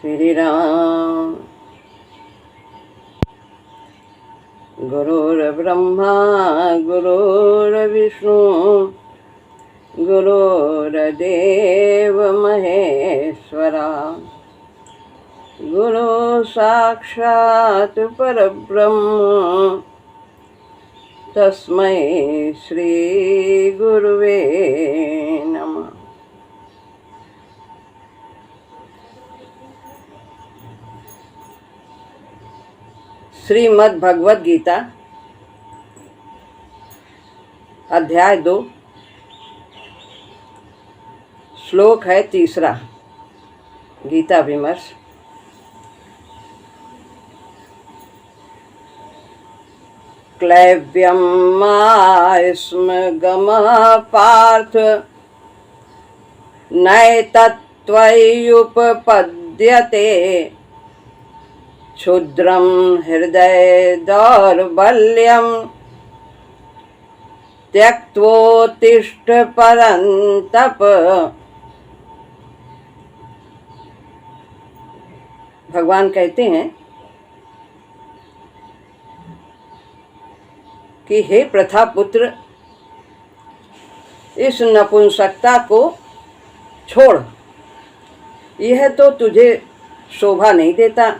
श्री राम। गुरुर्ब्रह्मा गुरुर्विष्णु गुरुर्देव महेश्वरा, गुरु साक्षात् परब्रह्म तस्मै श्री गुरुवे नमः। श्रीमद् भगवद गीता अध्याय 2 श्लोक है 3। गीता विमर्श। क्लैव्यं मास्मगमः पार्थ नैतत्त्वय्युपपद्यते, क्षुद्रं हृदय दौर्बल्यं त्यक्त्वोत्तिष्ठ परन्तप। भगवान कहते हैं कि हे प्रथा पुत्र, इस नपुंसकता को छोड़, यह तो तुझे शोभा नहीं देता।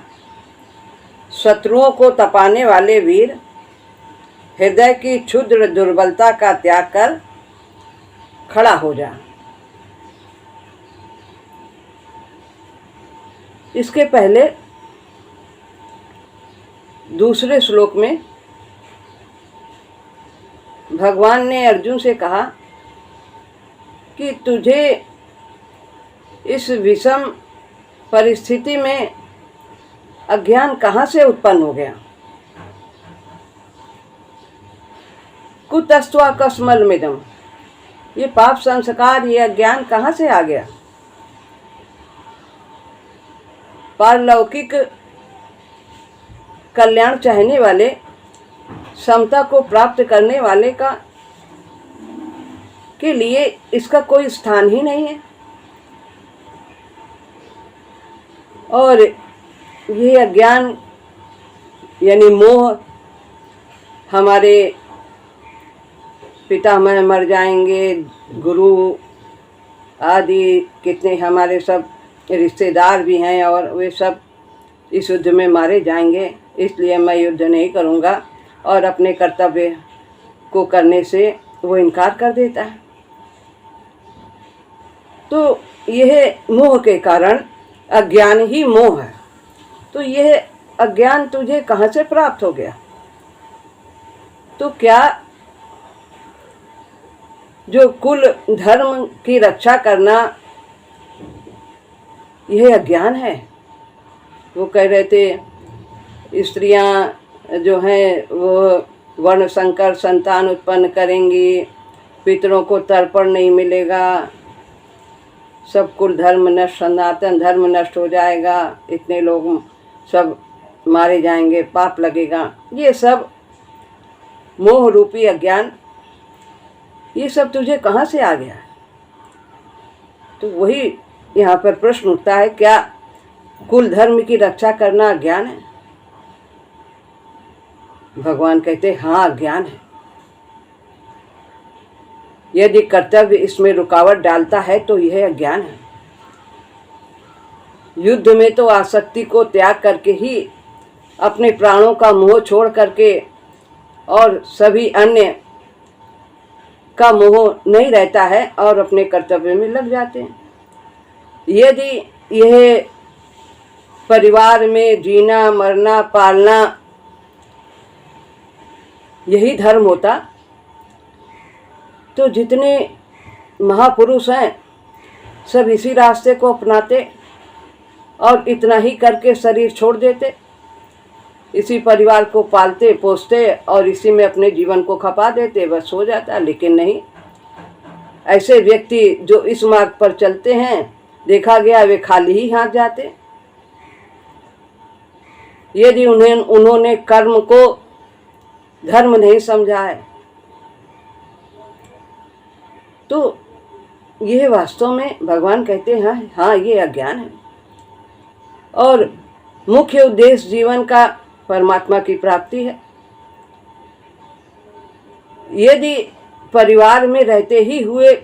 शत्रुओं को तपाने वाले वीर, हृदय की क्षुद्र दुर्बलता का त्याग कर खड़ा हो जा। इसके पहले दूसरे श्लोक में भगवान ने अर्जुन से कहा कि तुझे इस विषम परिस्थिति में अज्ञान कहाँ से उत्पन्न हो गया। कुतस्त्वा कस्मलमिदं, ये पाप संस्कार, ये अज्ञान कहाँ से आ गया। पारलौकिक कल्याण चाहने वाले, समता को प्राप्त करने वाले का के लिए इसका कोई स्थान ही नहीं है। और ये अज्ञान यानी मोह, हमारे पितामह मर जाएंगे, गुरु आदि कितने हमारे सब रिश्तेदार भी हैं और वे सब इस युद्ध में मारे जाएंगे, इसलिए मैं युद्ध नहीं करूँगा, और अपने कर्तव्य को करने से वो इनकार कर देता है। तो यह मोह के कारण, अज्ञान ही मोह है। तो यह अज्ञान तुझे कहाँ से प्राप्त हो गया। तो क्या जो कुल धर्म की रक्षा करना यह अज्ञान है। वो कह रहे थे स्त्रियां जो हैं वो वर्ण संकर संतान उत्पन्न करेंगी, पितरों को तर्पण नहीं मिलेगा, सब कुल धर्म नष्ट, सनातन धर्म नष्ट हो जाएगा, इतने लोग सब मारे जाएंगे, पाप लगेगा। ये सब मोह रूपी अज्ञान, ये सब तुझे कहाँ से आ गया। तो वही यहाँ पर प्रश्न उठता है, क्या कुल धर्म की रक्षा करना अज्ञान है। भगवान कहते हाँ, अज्ञान है। यदि कर्तव्य इसमें रुकावट डालता है तो यह अज्ञान है। युद्ध में तो आसक्ति को त्याग करके ही, अपने प्राणों का मोह छोड़ करके, और सभी अन्य का मोह नहीं रहता है और अपने कर्तव्य में लग जाते हैं। यदि यह परिवार में जीना मरना पालना यही धर्म होता तो जितने महापुरुष हैं सब इसी रास्ते को अपनाते और इतना ही करके शरीर छोड़ देते, इसी परिवार को पालते पोसते और इसी में अपने जीवन को खपा देते, बस हो जाता। लेकिन नहीं, ऐसे व्यक्ति जो इस मार्ग पर चलते हैं, देखा गया वे खाली ही हाथ जाते। यदि उन्होंने कर्म को धर्म नहीं समझा है तो यह वास्तव में भगवान कहते हैं हाँ ये अज्ञान है। और मुख्य उद्देश्य जीवन का परमात्मा की प्राप्ति है। यदि परिवार में रहते ही हुए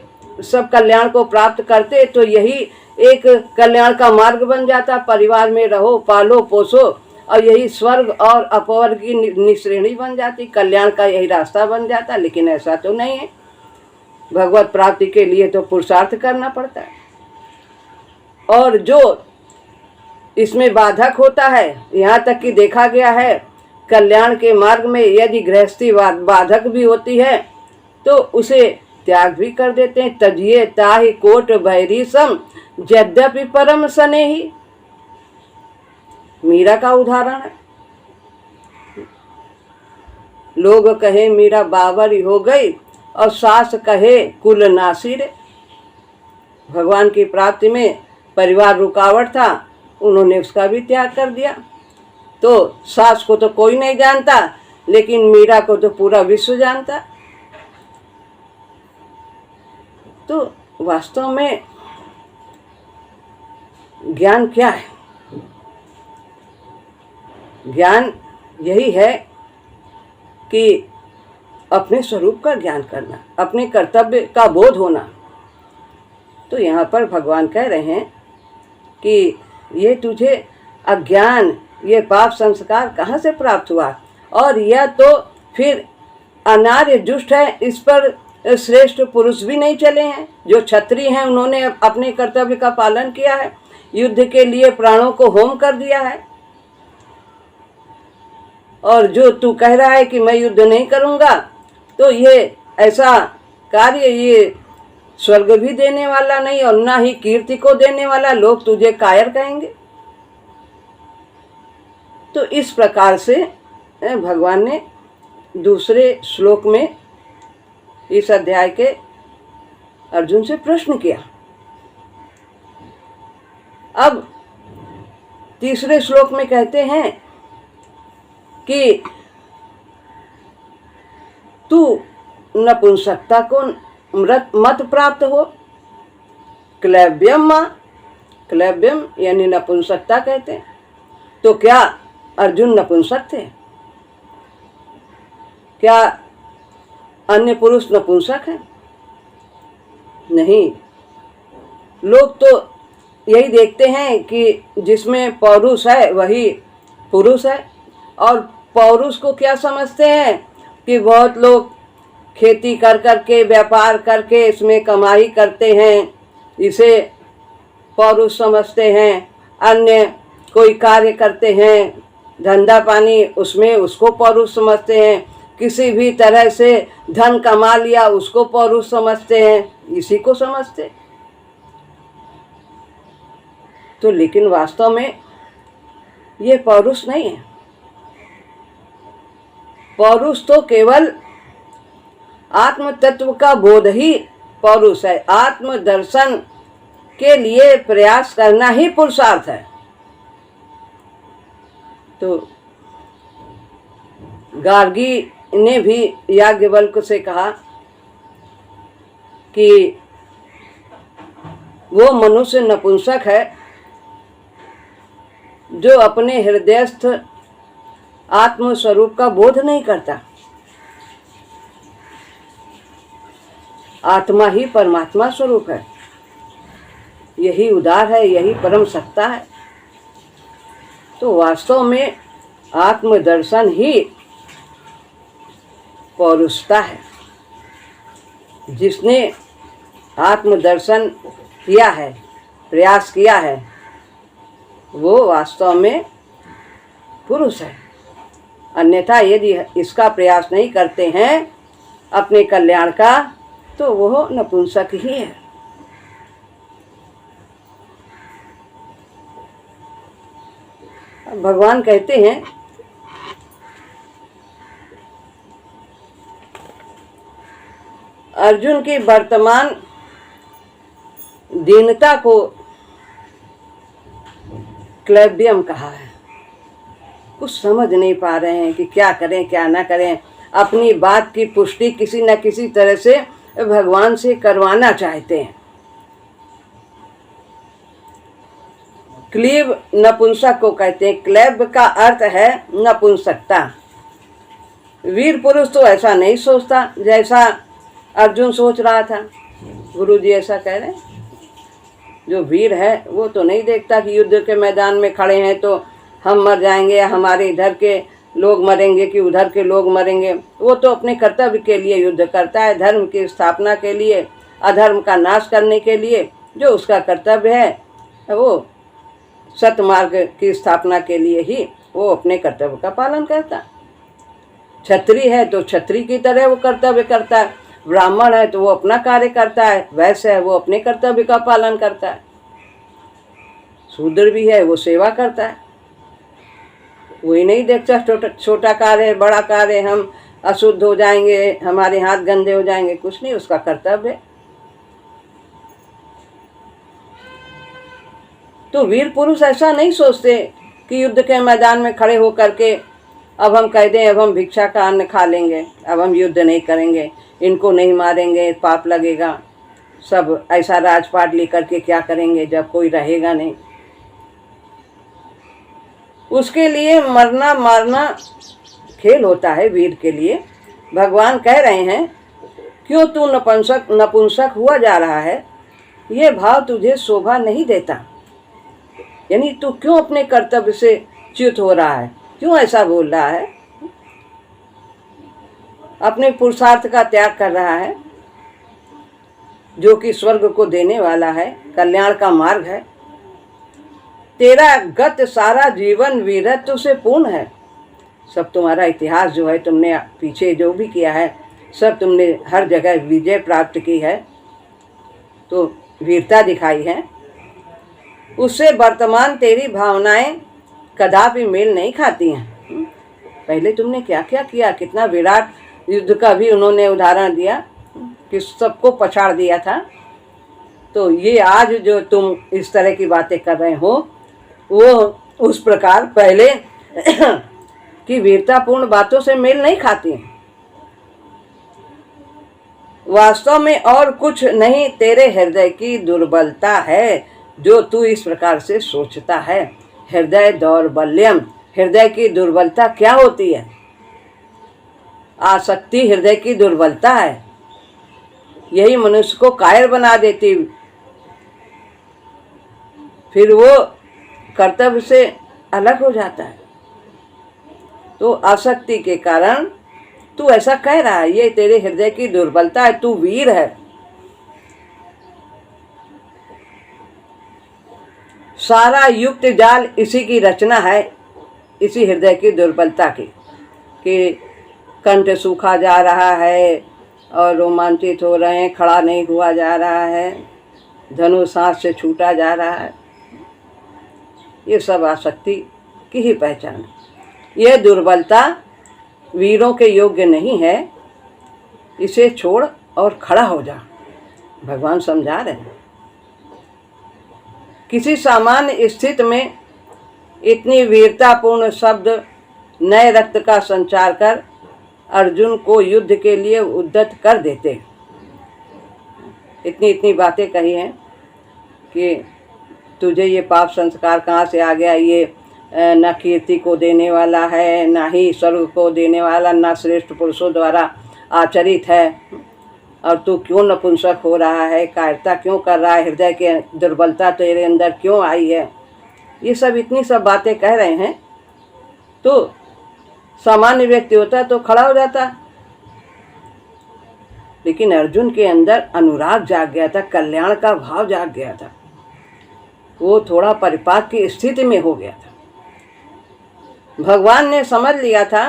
सब कल्याण को प्राप्त करते तो यही एक कल्याण का मार्ग बन जाता। परिवार में रहो, पालो पोसो, और यही स्वर्ग और अपवर्ग की निश्रेणी बन जाती, कल्याण का यही रास्ता बन जाता। लेकिन ऐसा तो नहीं है। भगवत प्राप्ति के लिए तो पुरुषार्थ करना पड़ता है, और जो इसमें बाधक होता है, यहाँ तक कि देखा गया है कल्याण के मार्ग में यदि गृहस्थी बाधक भी होती है तो उसे त्याग भी कर देते हैं। तजिए ताहि कोट भैरी सम यद्यपि परम स्नेही, मीरा का उदाहरण है। लोग कहे मीरा बावरी हो गई और सास कहे कुल नासिर। भगवान की प्राप्ति में परिवार रुकावट था, उन्होंने उसका भी त्याग कर दिया। तो सास को तो कोई नहीं जानता, लेकिन मीरा को तो पूरा विश्व जानता। तो वास्तव में ज्ञान क्या है? ज्ञान यही है कि अपने स्वरूप का ज्ञान करना, अपने कर्तव्य का बोध होना। तो यहाँ पर भगवान कह रहे हैं कि ये तुझे अज्ञान, ये पाप संस्कार कहाँ से प्राप्त हुआ? और यह तो फिर अनार्य दुष्ट है, इस पर श्रेष्ठ पुरुष भी नहीं चले हैं। जो क्षत्रिय हैं उन्होंने अपने कर्तव्य का पालन किया है, युद्ध के लिए प्राणों को होम कर दिया है। और जो तू कह रहा है कि मैं युद्ध नहीं करूँगा, तो ये ऐसा कार्य ये स्वर्ग भी देने वाला नहीं और ना ही कीर्ति को देने वाला। लोग तुझे कायर कहेंगे। तो इस प्रकार से भगवान ने दूसरे श्लोक में इस अध्याय के अर्जुन से प्रश्न किया। अब तीसरे श्लोक में कहते हैं कि तू नपुंसकता को मत प्राप्त हो। क्लैब्यम, क्लैब्यम यानी नपुंसकता कहते हैं। तो क्या अर्जुन नपुंसक थे? क्या अन्य पुरुष नपुंसक हैं? नहीं। लोग तो यही देखते हैं कि जिसमें पौरुष है वही पुरुष है। और पौरुष को क्या समझते हैं कि बहुत लोग खेती कर करके, व्यापार करके इसमें कमाई करते हैं, इसे पौरुष समझते हैं। अन्य कोई कार्य करते हैं, धंधा पानी, उसमें उसको पौरुष समझते हैं। किसी भी तरह से धन कमा लिया उसको पौरुष समझते हैं, इसी को समझते। तो लेकिन वास्तव में ये पौरुष नहीं है। पौरुष तो केवल आत्म तत्व का बोध ही पौरुष है। आत्म दर्शन के लिए प्रयास करना ही पुरुषार्थ है। तो गार्गी ने भी याज्ञवल्क्य से कहा कि वो मनुष्य नपुंसक है जो अपने हृदयस्थ आत्म स्वरूप का बोध नहीं करता। आत्मा ही परमात्मा स्वरूप है, यही उदार है, यही परम सत्ता है। तो वास्तव में आत्मदर्शन ही पौरुषता है। जिसने आत्मदर्शन किया है, प्रयास किया है, वो वास्तव में पुरुष है। अन्यथा यदि इसका प्रयास नहीं करते हैं अपने कल्याण का, तो वह नपुंसक ही है। भगवान कहते हैं अर्जुन की वर्तमान दीनता को क्लैब्यम कहा है। कुछ समझ नहीं पा रहे हैं कि क्या करें क्या ना करें। अपनी बात की पुष्टि किसी न किसी तरह से भगवान से करवाना चाहते हैं। क्लीब नपुंसक को कहते हैं। क्लेब का अर्थ है नपुंसकता। वीर पुरुष तो ऐसा नहीं सोचता जैसा अर्जुन सोच रहा था। गुरु जी ऐसा कह रहे हैं, जो वीर है वो तो नहीं देखता कि युद्ध के मैदान में खड़े हैं तो हम मर जाएंगे या हमारे इधर के लोग मरेंगे कि उधर के लोग मरेंगे। वो तो अपने कर्तव्य के लिए युद्ध करता है, धर्म की स्थापना के लिए, अधर्म का नाश करने के लिए। जो उसका कर्तव्य है वो सतमार्ग की स्थापना के लिए ही वो अपने कर्तव्य का पालन करता है। क्षत्रिय है तो क्षत्रिय की तरह वो कर्तव्य करता है, ब्राह्मण है तो वो अपना कार्य करता है, वैश्य है वो अपने कर्तव्य का पालन करता है, शूद्र भी है वो सेवा करता है। वही नहीं देखता छोटा कार्य है बड़ा कार्य, हम अशुद्ध हो जाएंगे, हमारे हाथ गंदे हो जाएंगे, कुछ नहीं, उसका कर्तव्य है। तो वीर पुरुष ऐसा नहीं सोचते कि युद्ध के मैदान में खड़े होकर के अब हम कह दें अब हम भिक्षा का अन्न खा लेंगे, अब हम युद्ध नहीं करेंगे, इनको नहीं मारेंगे, पाप लगेगा, सब ऐसा राजपाट लेकर के क्या करेंगे जब कोई रहेगा नहीं। उसके लिए मरना मारना खेल होता है वीर के लिए। भगवान कह रहे हैं क्यों तू नपुंसक हुआ जा रहा है, ये भाव तुझे शोभा नहीं देता। यानी तू क्यों अपने कर्तव्य से च्युत हो रहा है, क्यों ऐसा बोल रहा है, अपने पुरुषार्थ का त्याग कर रहा है जो कि स्वर्ग को देने वाला है, कल्याण का मार्ग है। तेरा गत सारा जीवन वीरत्व से पूर्ण है। सब तुम्हारा इतिहास जो है, तुमने पीछे जो भी किया है, सब तुमने हर जगह विजय प्राप्त की है, तो वीरता दिखाई है। उससे वर्तमान तेरी भावनाएं कदापि मेल नहीं खाती हैं। पहले तुमने क्या क्या किया, कितना विराट युद्ध का भी उन्होंने उदाहरण दिया कि सबको पछाड़ दिया था। तो ये आज जो तुम इस तरह की बातें कर रहे हो वो उस प्रकार पहले की वीरतापूर्ण बातों से मेल नहीं खाती हैं। वास्तव में और कुछ नहीं, तेरे हृदय की दुर्बलता है जो तू इस प्रकार से सोचता है। हृदय दौर्बल्यम, हृदय की दुर्बलता क्या होती है? आसक्ति हृदय की दुर्बलता है, यही मनुष्य को कायर बना देती, फिर वो कर्तव्य से अलग हो जाता है। तो आसक्ति के कारण तू ऐसा कह रहा है, ये तेरे हृदय की दुर्बलता है, तू वीर है। सारा युक्त जाल इसी की रचना है, इसी हृदय की दुर्बलता की, कि कंठ सूखा जा रहा है और रोमांचित हो रहे हैं, खड़ा नहीं हुआ जा रहा है, धनुष हाथ से छूटा जा रहा है। ये सब आसक्ति की ही पहचान है। यह दुर्बलता वीरों के योग्य नहीं है, इसे छोड़ और खड़ा हो जा, भगवान समझा रहे हैं। किसी सामान्य स्थिति में इतनी वीरतापूर्ण शब्द नए रक्त का संचार कर अर्जुन को युद्ध के लिए उद्यत कर देते। इतनी इतनी बातें कही हैं कि तुझे ये पाप संस्कार कहाँ से आ गया, ये न कीर्ति को देने वाला है, ना ही स्वर्ग को देने वाला, ना श्रेष्ठ पुरुषों द्वारा आचरित है, और तू क्यों नपुंसक हो रहा है, कायरता क्यों कर रहा है, हृदय की दुर्बलता तेरे अंदर क्यों आई है। ये सब इतनी सब बातें कह रहे हैं। तो सामान्य व्यक्ति होता तो खड़ा हो जाता, लेकिन अर्जुन के अंदर अनुराग जाग गया था, कल्याण का भाव जाग गया था, वो थोड़ा परिपाक की स्थिति में हो गया था। भगवान ने समझ लिया था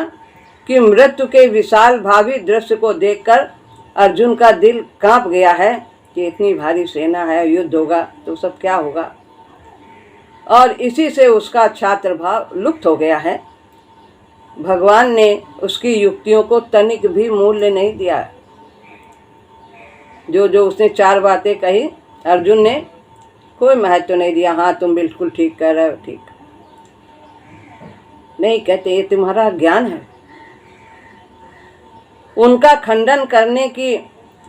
कि मृत्यु के विशाल भावी दृश्य को देखकर अर्जुन का दिल कांप गया है कि इतनी भारी सेना है, युद्ध होगा तो सब क्या होगा, और इसी से उसका छात्र भाव लुप्त हो गया है। भगवान ने उसकी युक्तियों को तनिक भी मूल्य नहीं दिया। जो जो उसने चार बातें कही, अर्जुन ने कोई महत्व नहीं दिया। हाँ तुम बिल्कुल ठीक कह रहे हो, ठीक नहीं कहते, ये तुम्हारा ज्ञान है। उनका खंडन करने की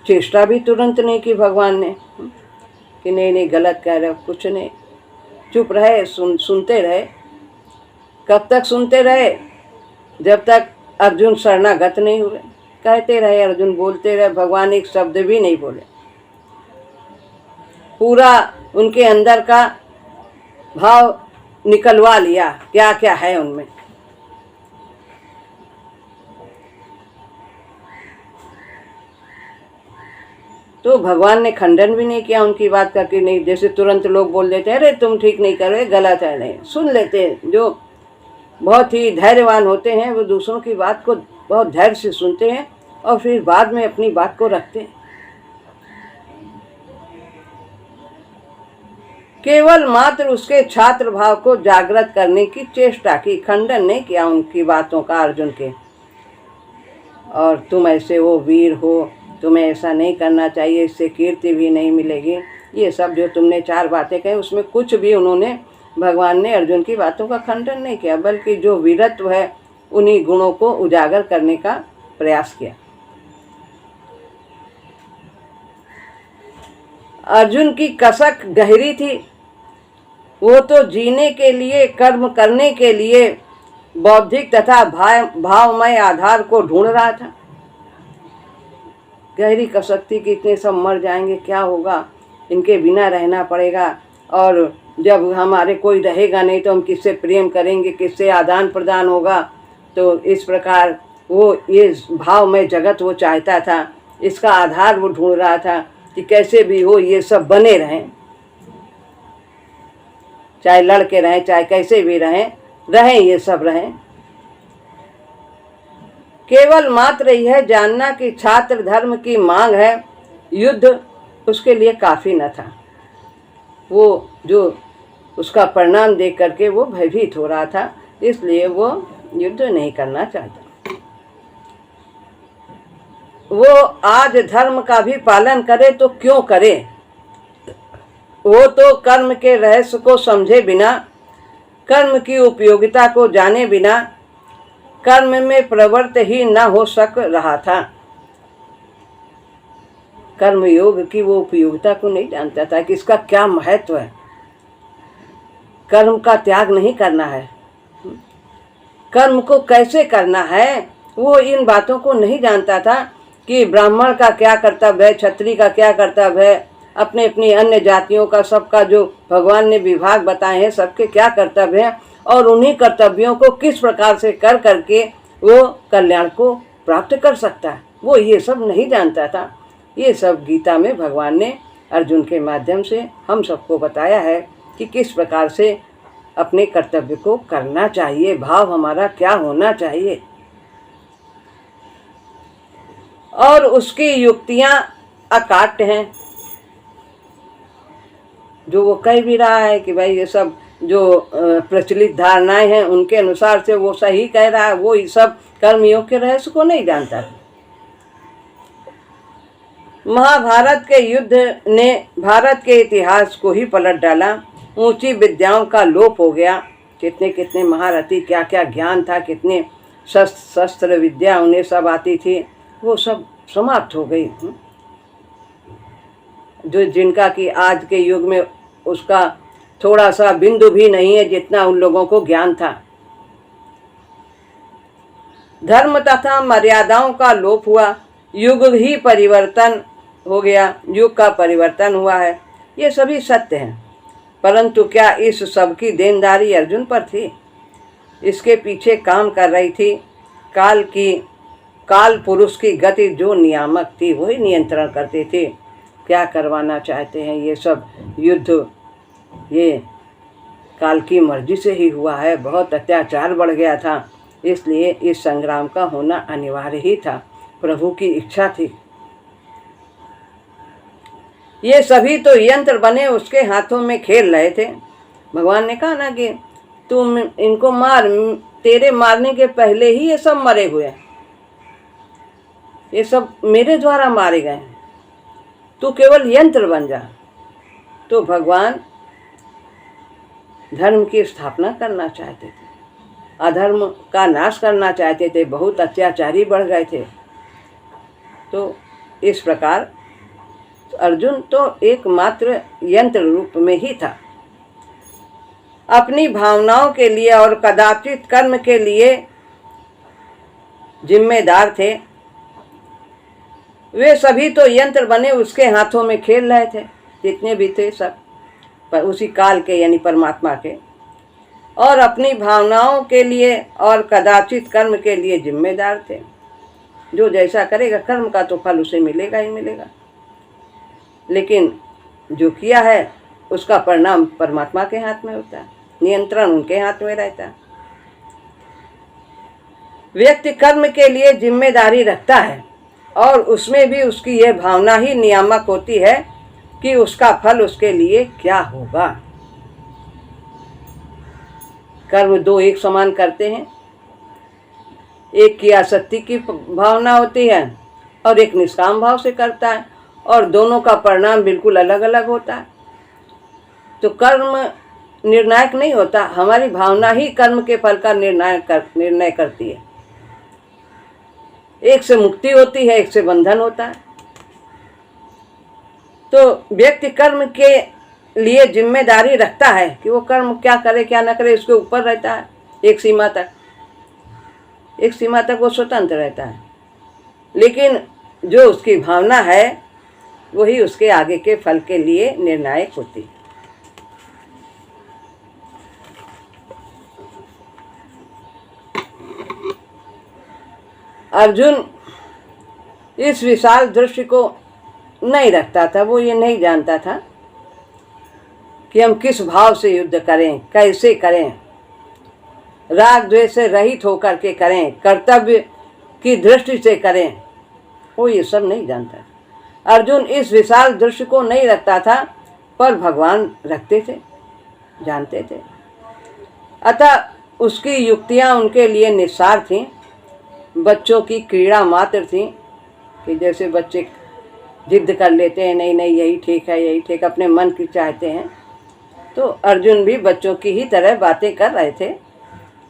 चेष्टा भी तुरंत नहीं की भगवान ने कि नहीं नहीं गलत कह रहे हो, कुछ नहीं। चुप रहे, सुनते रहे। कब तक सुनते रहे? जब तक अर्जुन शरणागत नहीं हुए। कहते रहे अर्जुन, बोलते रहे, भगवान एक शब्द भी नहीं बोले। पूरा उनके अंदर का भाव निकलवा लिया, क्या क्या है उनमें। तो भगवान ने खंडन भी नहीं किया उनकी बात करके, नहीं जैसे तुरंत लोग बोल देते हैं अरे तुम ठीक नहीं कर रहे, गलत है। नहीं, सुन लेते हैं। जो बहुत ही धैर्यवान होते हैं वो दूसरों की बात को बहुत धैर्य से सुनते हैं और फिर बाद में अपनी बात को रखते हैं। केवल मात्र उसके छात्र भाव को जागृत करने की चेष्टा की, खंडन नहीं किया उनकी बातों का अर्जुन के। और तुम ऐसे हो, वीर हो, तुम्हें ऐसा नहीं करना चाहिए, इससे कीर्ति भी नहीं मिलेगी, ये सब जो तुमने 4 बातें कही उसमें कुछ भी उन्होंने, भगवान ने अर्जुन की बातों का खंडन नहीं किया, बल्कि जो वीरत्व है उन्हीं गुणों को उजागर करने का प्रयास किया। अर्जुन की कसक गहरी थी। वो तो जीने के लिए, कर्म करने के लिए बौद्धिक तथा भावमय आधार को ढूंढ रहा था। गहरी कसक थी कि इतने सब मर जाएंगे, क्या होगा, इनके बिना रहना पड़ेगा, और जब हमारे कोई रहेगा नहीं तो हम किससे प्रेम करेंगे, किससे आदान प्रदान होगा। तो इस प्रकार वो ये भावमय जगत वो चाहता था, इसका आधार वो ढूंढ रहा था कि कैसे भी हो ये सब बने रहें, चाहे लड़के रहें चाहे कैसे भी रहें, ये सब रहें। केवल मात्र यह जानना कि छात्र धर्म की मांग है, युद्ध उसके लिए काफ़ी न था। वो जो उसका परिणाम देख करके वो भयभीत हो रहा था, इसलिए वो युद्ध नहीं करना चाहता। वो आज धर्म का भी पालन करे तो क्यों करे। वो तो कर्म के रहस्य को समझे बिना, कर्म की उपयोगिता को जाने बिना कर्म में प्रवृत्त ही न हो सक रहा था। कर्म योग की वो उपयोगिता को नहीं जानता था कि इसका क्या महत्व है। कर्म का त्याग नहीं करना है, कर्म को कैसे करना है, वो इन बातों को नहीं जानता था कि ब्राह्मण का क्या कर्तव्य है, क्षत्रिय का क्या कर्तव्य है, अपने अपनी अन्य जातियों का, सबका जो भगवान ने विभाग बताए हैं सबके क्या कर्तव्य हैं, और उन्हीं कर्तव्यों को किस प्रकार से कर करके वो कल्याण को प्राप्त कर सकता है। वो ये सब नहीं जानता था। ये सब गीता में भगवान ने अर्जुन के माध्यम से हम सबको बताया है कि किस प्रकार से अपने कर्तव्य को करना चाहिए, भाव हमारा क्या होना चाहिए। और उसकी युक्तियां अकाट्य हैं। जो वो कह भी रहा है कि भाई ये सब जो प्रचलित धारणाएं हैं उनके अनुसार से वो सही कह रहा है, वो ये सब कर्मयोग के रहस्य को नहीं जानता। महाभारत के युद्ध ने भारत के इतिहास को ही पलट डाला। ऊंची विद्याओं का लोप हो गया। कितने कितने महारथी, क्या क्या ज्ञान था, कितने शस्त्र विद्या उन्हें सब आती थी, वो सब समाप्त हो गई। जो जिनका कि आज के युग में उसका थोड़ा सा बिंदु भी नहीं है जितना उन लोगों को ज्ञान था। धर्म तथा मर्यादाओं का लोप हुआ, युग ही परिवर्तन हो गया, युग का परिवर्तन हुआ है। ये सभी सत्य हैं, परंतु क्या इस सब की देनदारी अर्जुन पर थी? इसके पीछे काम कर रही थी काल पुरुष की गति, जो नियामक थी वही नियंत्रण करते थे। क्या करवाना चाहते हैं ये सब युद्ध, ये काल की मर्जी से ही हुआ है। बहुत अत्याचार बढ़ गया था, इसलिए इस संग्राम का होना अनिवार्य ही था, प्रभु की इच्छा थी। ये सभी तो यंत्र बने उसके हाथों में खेल रहे थे। भगवान ने कहा ना कि तुम इनको मार, तेरे मारने के पहले ही ये सब मरे हुए, ये सब मेरे द्वारा मारे गए, तू केवल यंत्र बन जा। तो भगवान धर्म की स्थापना करना चाहते थे, अधर्म का नाश करना चाहते थे। बहुत अत्याचारी बढ़ गए थे। तो इस प्रकार अर्जुन तो एकमात्र यंत्र रूप में ही था। अपनी भावनाओं के लिए और कदाचित कर्म के लिए जिम्मेदार थे। वे सभी तो यंत्र बने उसके हाथों में खेल रहे थे, जितने भी थे सब पर उसी काल के यानी परमात्मा के, और अपनी भावनाओं के लिए और कदाचित कर्म के लिए जिम्मेदार थे। जो जैसा करेगा कर्म का तो फल उसे मिलेगा ही मिलेगा, लेकिन जो किया है उसका परिणाम परमात्मा के हाथ में होता है, नियंत्रण उनके हाथ में रहता है। व्यक्ति कर्म के लिए जिम्मेदारी रखता है और उसमें भी उसकी यह भावना ही नियामक होती है कि उसका फल उसके लिए क्या होगा। कर्म दो एक समान करते हैं, एक की आसक्ति की भावना होती है और एक निष्काम भाव से करता है, और दोनों का परिणाम बिल्कुल अलग अलग होता है। तो कर्म निर्णायक नहीं होता, हमारी भावना ही कर्म के फल का निर्णय करती है। एक से मुक्ति होती है, एक से बंधन होता है। तो व्यक्ति कर्म के लिए जिम्मेदारी रखता है कि वो कर्म क्या करे क्या न करे, उसके ऊपर रहता है। एक सीमा तक वो स्वतंत्र रहता है, लेकिन जो उसकी भावना है वही उसके आगे के फल के लिए निर्णायक होती है। अर्जुन इस विशाल दृश्य को नहीं रखता था, वो ये नहीं जानता था कि हम किस भाव से युद्ध करें, कैसे करें, राग द्वेष से रहित होकर के करें, कर्तव्य की दृष्टि से करें, वो ये सब नहीं जानता। अर्जुन इस विशाल दृश्य को नहीं रखता था, पर भगवान रखते थे, जानते थे। अतः उसकी युक्तियाँ उनके लिए निस्सार थीं, बच्चों की क्रीड़ा मात्र थी कि जैसे बच्चे जिद कर लेते हैं, नहीं नहीं यही ठीक है, यही ठीक, अपने मन की चाहते हैं। तो अर्जुन भी बच्चों की ही तरह बातें कर रहे थे,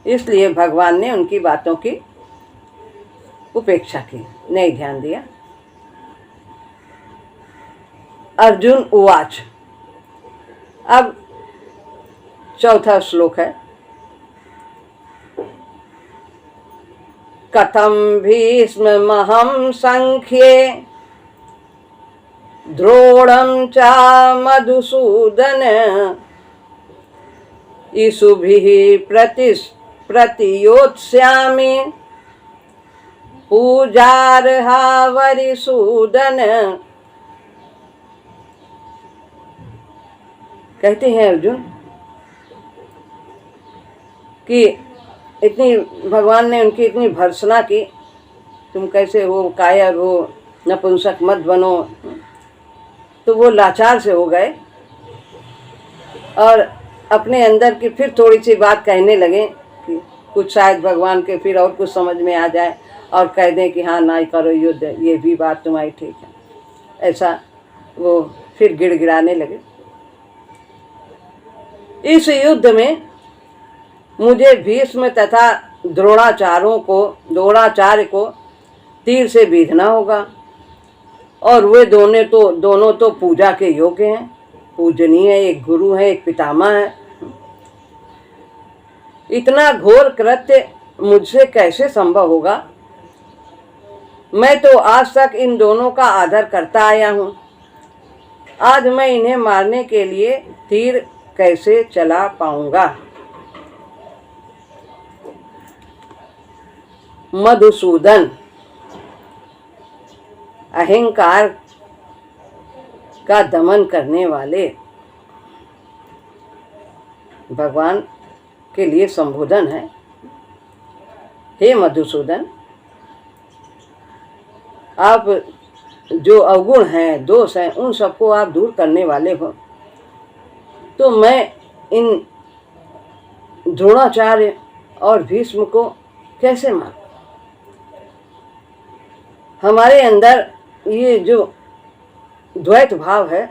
इसलिए भगवान ने उनकी बातों की उपेक्षा की, नहीं ध्यान दिया। अर्जुन उवाच, अब चौथा श्लोक है। कथम भीष्महं संख्ये द्रोणं च मधुसूदन इषुभिः प्रतियोत्स्यामि पूजार्हा वरिसूदन। कहते हैं अर्जुन कि इतनी भगवान ने उनकी इतनी भर्त्सना की, तुम कैसे हो, कायर हो, नपुंसक मत बनो। तो वो लाचार से हो गए और अपने अंदर की फिर थोड़ी सी बात कहने लगे कि कुछ शायद भगवान के फिर और कुछ समझ में आ जाए और कह दें कि हाँ ना करो युद्ध, ये भी बात तुम्हारी ठीक है। ऐसा वो फिर गिड़गिड़ाने लगे। इस युद्ध में मुझे भीष्म तथा द्रोणाचार्य को तीर से बीधना होगा, और वे दोनों तो पूजा के योग्य हैं, पूजनीय, एक गुरु है, एक पितामह है। इतना घोर कृत्य मुझसे कैसे संभव होगा? मैं तो आज तक इन दोनों का आदर करता आया हूँ, आज मैं इन्हें मारने के लिए तीर कैसे चला पाऊंगा? मधुसूदन, अहंकार का दमन करने वाले, भगवान के लिए संबोधन है। हे मधुसूदन, आप जो अवगुण हैं, दोष हैं, उन सबको आप दूर करने वाले हो। तो मैं इन द्रोणाचार्य और भीष्म को कैसे मारूं? हमारे अंदर ये जो द्वैत भाव है,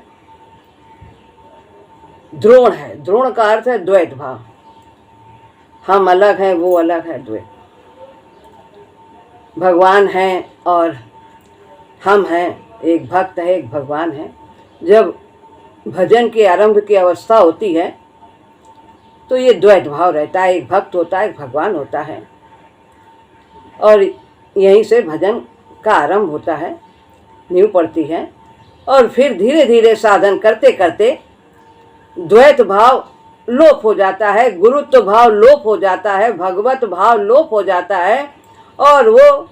द्रोण है, द्रोण का अर्थ है द्वैत भाव। हम अलग हैं, वो अलग है, द्वैत। भगवान हैं और हम हैं, एक भक्त है, एक भगवान है। जब भजन के आरंभ की अवस्था होती है तो ये द्वैत भाव रहता है, एक भक्त होता है, एक भगवान होता है, और यहीं से भजन का आरंभ होता है, नींव पड़ती है। और फिर धीरे धीरे साधन करते करते द्वैत भाव लोप हो जाता है, गुरुत्व भाव लोप हो जाता है, भगवत भाव लोप हो जाता है, और वो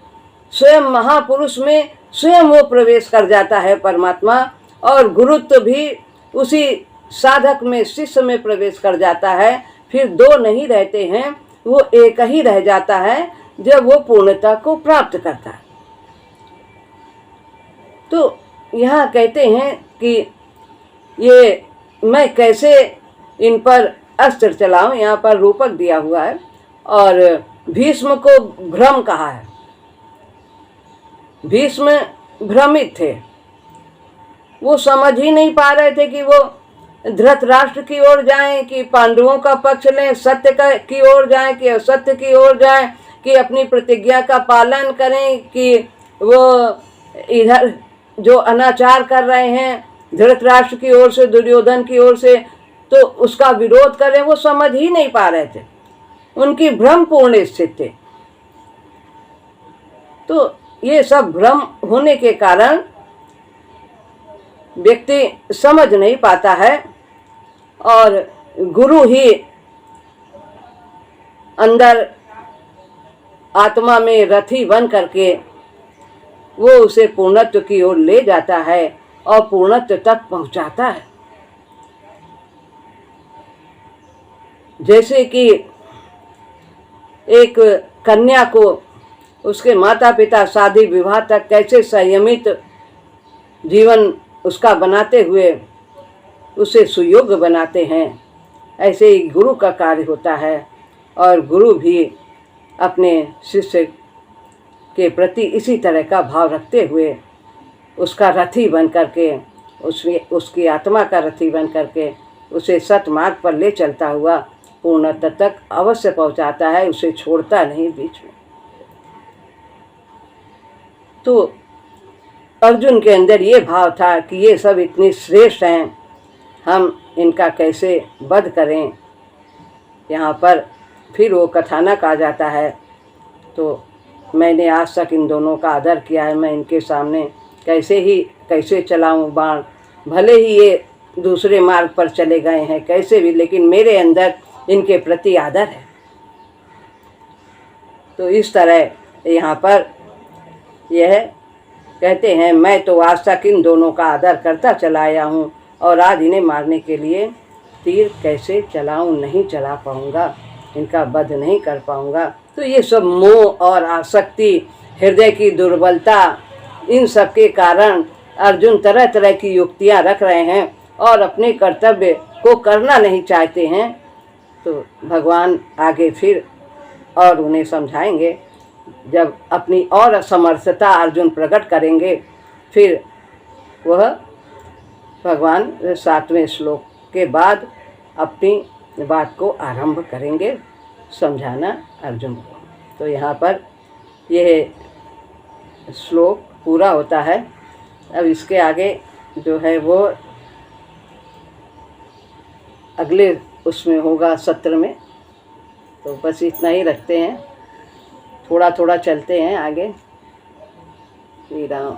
स्वयं महापुरुष में स्वयं वो प्रवेश कर जाता है परमात्मा, और गुरुत्व भी उसी साधक में, शिष्य में प्रवेश कर जाता है। फिर दो नहीं रहते हैं, वो एक ही रह जाता है जब वो पूर्णता को प्राप्त करता है। तो यहाँ कहते हैं कि ये मैं कैसे इन पर अस्त्र चलाऊं, यहाँ पर रूपक दिया हुआ है, और भीष्म को भ्रम कहा है। भीष्म भ्रमित थे, वो समझ ही नहीं पा रहे थे कि वो धृतराष्ट्र की ओर जाएं कि पांडवों का पक्ष लें, सत्य की ओर जाएं कि असत्य की ओर जाएं, कि अपनी प्रतिज्ञा का पालन करें कि वो इधर जो अनाचार कर रहे हैं धृतराष्ट्र की ओर से, दुर्योधन की ओर से, तो उसका विरोध करें। वो समझ ही नहीं पा रहे थे, उनकी भ्रमपूर्ण स्थिति थी। तो ये सब भ्रम होने के कारण व्यक्ति समझ नहीं पाता है, और गुरु ही अंदर आत्मा में रथी बन करके वो उसे पूर्णत्व की ओर ले जाता है और पूर्णत्व तक पहुंचाता है। जैसे कि एक कन्या को उसके माता पिता शादी विवाह तक कैसे संयमित जीवन उसका बनाते हुए उसे सुयोग्य बनाते हैं, ऐसे ही गुरु का कार्य होता है। और गुरु भी अपने शिष्य के प्रति इसी तरह का भाव रखते हुए उसका रथी बन करके, उसकी आत्मा का रथी बन करके उसे सतमार्ग पर ले चलता हुआ पूर्णता तक अवश्य पहुंचाता है, उसे छोड़ता नहीं बीच में। तो अर्जुन के अंदर ये भाव था कि ये सब इतनी श्रेष्ठ हैं, हम इनका कैसे वध करें। यहाँ पर फिर वो कथानक आ जाता है। तो मैंने आज तक इन दोनों का आदर किया है, मैं इनके सामने कैसे चलाऊं बाण, भले ही ये दूसरे मार्ग पर चले गए हैं कैसे भी, लेकिन मेरे अंदर इनके प्रति आदर है। तो इस तरह यहाँ पर यह कहते हैं, मैं तो आज तक इन दोनों का आदर करता चला आया हूँ, और आज इन्हें मारने के लिए तीर कैसे चलाऊं, नहीं चला पाऊंगा, इनका वध नहीं कर पाऊंगा। तो ये सब मोह और आसक्ति, हृदय की दुर्बलता, इन सब के कारण अर्जुन तरह तरह की युक्तियां रख रहे हैं और अपने कर्तव्य को करना नहीं चाहते हैं। तो भगवान आगे फिर और उन्हें समझाएंगे, जब अपनी और असमर्थता अर्जुन प्रकट करेंगे, फिर वह भगवान 7वें श्लोक के बाद अपनी बात को आरंभ करेंगे समझाना अर्जुन को। तो यहाँ पर यह श्लोक पूरा होता है। अब इसके आगे जो है वो अगले उसमें होगा सत्र में। तो बस इतना ही रखते हैं, थोड़ा थोड़ा चलते हैं आगे। श्री राम।